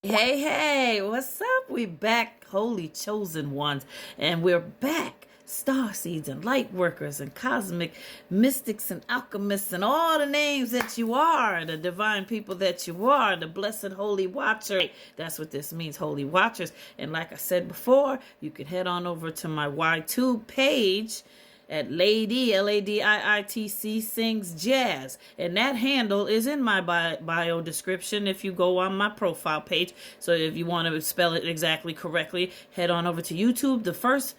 Hey, hey, what's up? We back, holy chosen ones, and we're back. Star seeds and light workers and cosmic mystics and alchemists and all the names that you are, the divine people that you are, the blessed holy watcher. That's what this means, holy watchers. And like I said before, you can head on over to my Y2 page at Lady, Ladiitc Sings Jazz. And that handle is in my bio description if you go on my profile page. So if you want to spell it exactly correctly, head on over to YouTube. The first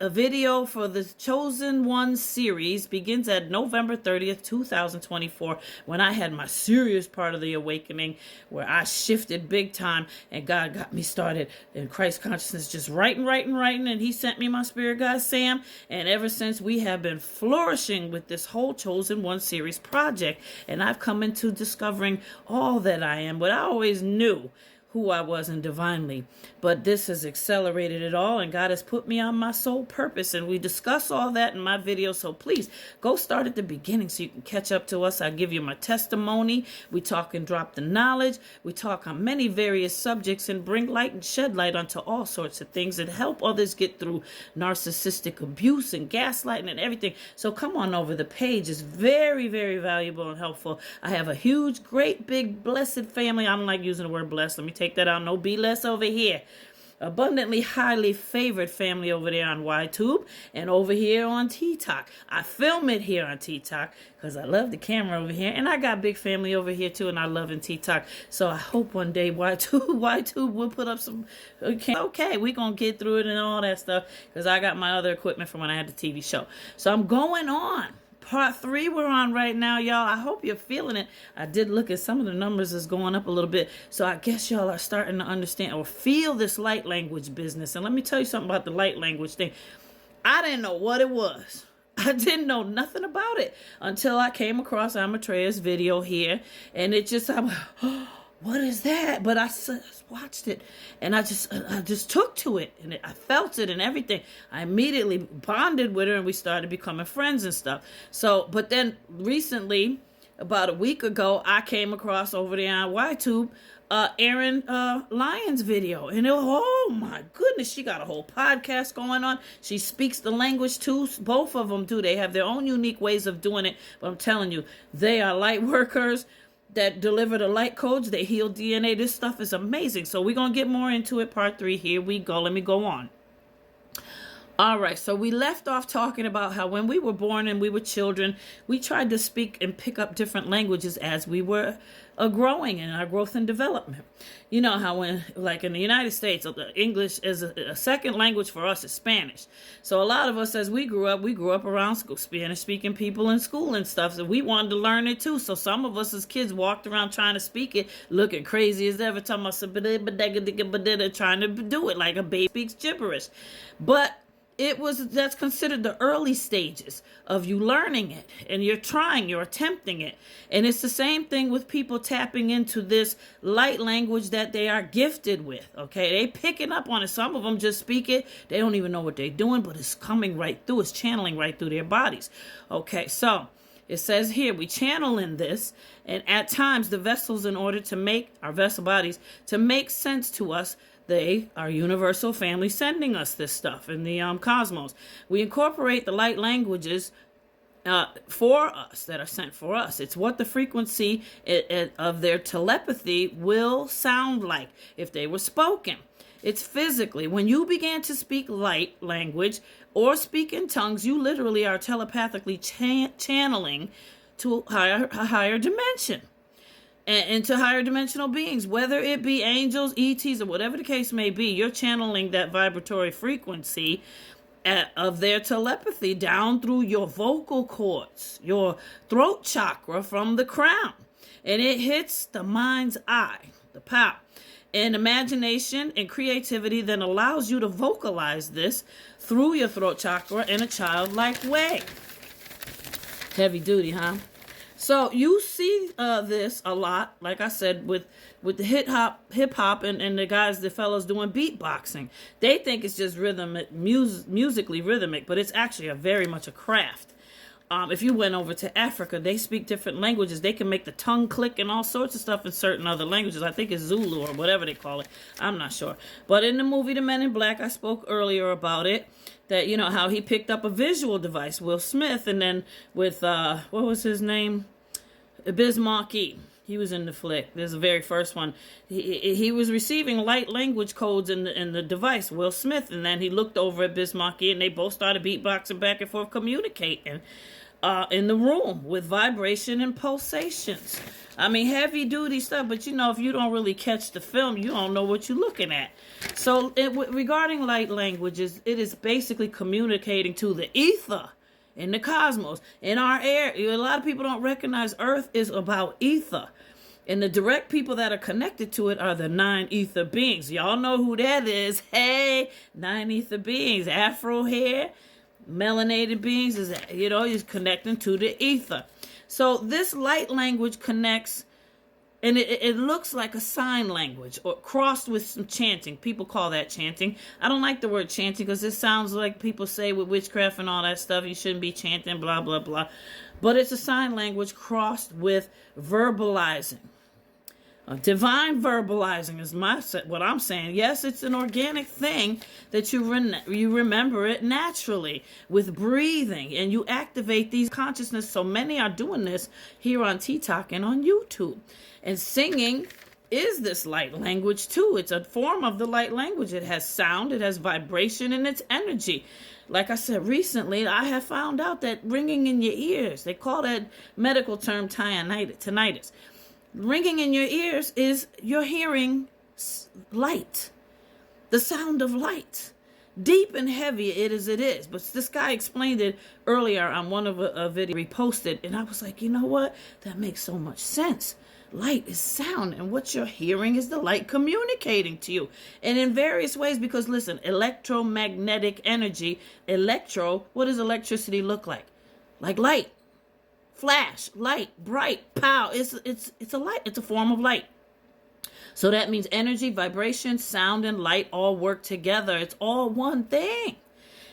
a video for the Chosen One series begins at November 30th, 2024, when I had my serious part of the awakening, where I shifted big time and God got me started in Christ consciousness, just writing, and he sent me my spirit guide, Sam, and ever since we have been flourishing with this whole Chosen One series project, and I've come into discovering all that I am, but I always knew who I was in divinely. But this has accelerated it all, and God has put me on my soul purpose, and we discuss all that in my video. So please go start at the beginning so you can catch up to us. I give you my testimony. We talk and drop the knowledge. We talk on many various subjects and bring light and shed light onto all sorts of things and help others get through narcissistic abuse and gaslighting and everything. So come on over. The page is very, very valuable and helpful. I have a huge, great, big, blessed family. I don't like using the word blessed. Let me take that out. No be less over here. Abundantly highly favored family over there on YTube and over here on TikTok. I film it here on TikTok because I love the camera over here, and I got big family over here too, and I love in TikTok. So I hope one day YTube will put up some. Okay, we gonna get through it and all that stuff because I got my other equipment from when I had the TV show. So I'm going on. Part 3 we're on right now, y'all. I hope you're feeling it. I did look at some of the numbers is going up a little bit. So I guess y'all are starting to understand or feel this light language business. And let me tell you something about the light language thing. I didn't know what it was. I didn't know nothing about it until I came across Amatreya's video here. And it just, I'm like, oh, what is that? But I watched it and I just took to it and I felt it and everything. I immediately bonded with her and we started becoming friends and stuff. So, but then recently, about a week ago, I came across over there on YTube, Erin Lyons video. And oh my goodness, she got a whole podcast going on. She speaks the language too. Both of them do. They have their own unique ways of doing it. But I'm telling you, they are light workers that deliver the light codes. They heal DNA. This stuff is amazing. So we're going to get more into it. Part 3. Here we go. Let me go on. All right, so we left off talking about how when we were born and we were children, we tried to speak and pick up different languages as we were growing in our growth and development. You know how when, like in the United States, English is a second language for us is Spanish. So a lot of us, as we grew up around Spanish-speaking people in school and stuff, so we wanted to learn it too. So some of us as kids walked around trying to speak it, looking crazy as ever, talking about trying to do it like a baby speaks gibberish. But that's considered the early stages of you learning it, and you're attempting it. And it's the same thing with people tapping into this light language that they are gifted with. Okay, they picking up on it. Some of them just speak it, they don't even know what they're doing, but it's coming right through, it's channeling right through their bodies. Okay, so it says here, we channel in this, and at times the vessels, in order to make our vessel bodies to make sense to us, they are universal family sending us this stuff in the cosmos. We incorporate the light languages for us, that are sent for us. It's what the frequency of their telepathy will sound like if they were spoken. It's physically. When you begin to speak light language or speak in tongues, you literally are telepathically channeling to a higher dimension. And to higher dimensional beings, whether it be angels, ETs, or whatever the case may be, you're channeling that vibratory frequency of their telepathy down through your vocal cords, your throat chakra from the crown. And it hits the mind's eye, the power. And imagination and creativity then allows you to vocalize this through your throat chakra in a childlike way. Heavy duty, huh? So you see this a lot, like I said, with the hip hop and the fellows doing beatboxing. They think it's just musically rhythmic, but it's actually very much a craft. If you went over to Africa, they speak different languages. They can make the tongue click and all sorts of stuff in certain other languages. I think it's Zulu or whatever they call it. I'm not sure. But in the movie The Men in Black, I spoke earlier about it, that, you know, how he picked up a visual device, Will Smith, and then with, what was his name? Bismarcky. He was in the flick. There's the very first one. He was receiving light language codes in the device, Will Smith, and then he looked over at Bismarcky, and they both started beatboxing back and forth, communicating in the room with vibration and pulsations. I mean, heavy duty stuff, but you know, if you don't really catch the film, you don't know what you're looking at. So regarding light languages, it is basically communicating to the ether, in the cosmos, in our air. A lot of people don't recognize Earth is about ether. And the direct people that are connected to it are the 9 ether beings. Y'all know who that is. Hey, 9 ether beings. Afro hair, melanated beings, is, you know, is connecting to the ether. So this light language connects, and it looks like a sign language or crossed with some chanting. People call that chanting. I don't like the word chanting because it sounds like people say with witchcraft and all that stuff, you shouldn't be chanting, blah, blah, blah. But it's a sign language crossed with verbalizing. Divine verbalizing is what I'm saying. Yes, it's an organic thing that you remember it naturally with breathing, and you activate these consciousness. So many are doing this here on TikTok and on YouTube. And singing is this light language too. It's a form of the light language. It has sound, it has vibration, and it's energy. Like I said recently, I have found out that ringing in your ears, they call that medical term tinnitus. Ringing in your ears is you're hearing light, the sound of light. Deep and heavy it is. But this guy explained it earlier on one of a video reposted, and I was like, you know what? That makes so much sense. Light is sound, and what you're hearing is the light communicating to you. And in various ways, because listen, electromagnetic energy, what does electricity look like? Like light. Flash, light, bright, pow. It's a light. It's a form of light. So that means energy, vibration, sound, and light all work together. It's all one thing.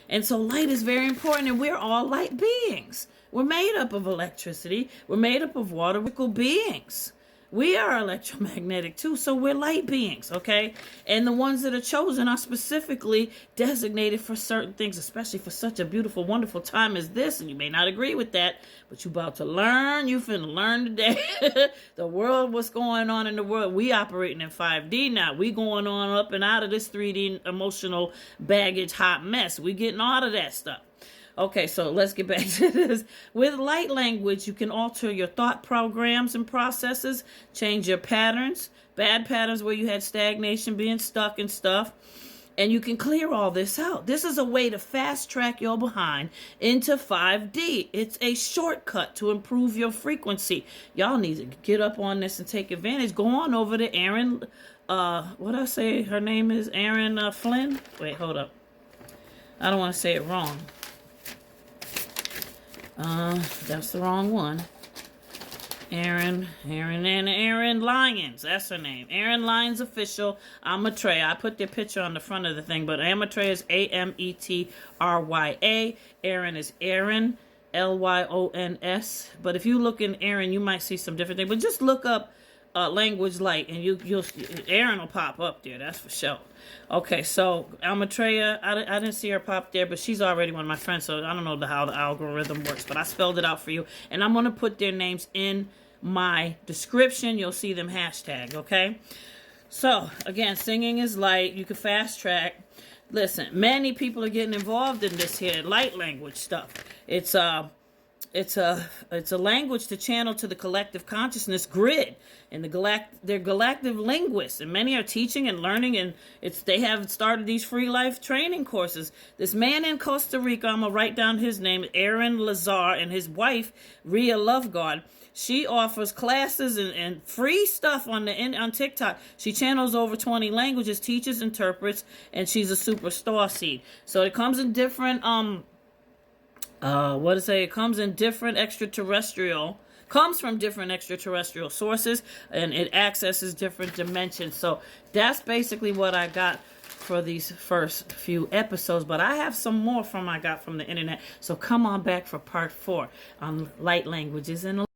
And so light is very important, and we're all light beings. We're made up of electricity. We're made up of water. We're beings. We are electromagnetic too, so we're light beings, okay? And the ones that are chosen are specifically designated for certain things, especially for such a beautiful, wonderful time as this. And you may not agree with that, but you're about to learn. You finna learn today. The world, what's going on in the world. We operating in 5D now. We going on up and out of this 3D emotional baggage hot mess. We getting out of that stuff. Okay, so let's get back to this. With light language, you can alter your thought programs and processes, change your patterns, bad patterns where you had stagnation, being stuck and stuff, and you can clear all this out. This is a way to fast track your behind into 5D. It's a shortcut to improve your frequency. Y'all need to get up on this and take advantage. Go on over to Erin, what I say her name is? Erin Flynn? Wait, hold up. I don't want to say it wrong. That's the wrong one. Erin Lyons. That's her name. Erin Lyons Official. Amatreya. I put their picture on the front of the thing, but Amatreya is Ametrya. Erin is Erin, Lyons. But if you look in Erin, you might see some different things. But just look up language light, and you'll Erin will pop up there. That's for sure. Okay, so Amatreya, I didn't see her pop there, but she's already one of my friends, so I don't know how the algorithm works, but I spelled it out for you, and I'm going to put their names in my description. You'll see them hashtag, okay? So, again, singing is light. You can fast track. Listen, many people are getting involved in this here light language stuff. It's a language to channel to the collective consciousness grid, and they're galactic linguists, and many are teaching and learning, and they have started these free life training courses. This man in Costa Rica, I'm gonna write down his name, Aaron Lazar, and his wife Ria Loveguard. She offers classes and free stuff on TikTok. She channels over 20 languages, teaches, interprets, and she's a super star seed. So it comes in different it comes in different comes from different extraterrestrial sources, and it accesses different dimensions. So that's basically what I got for these first few episodes, but I have some more I got from the internet. So come on back for part 4 on light languages and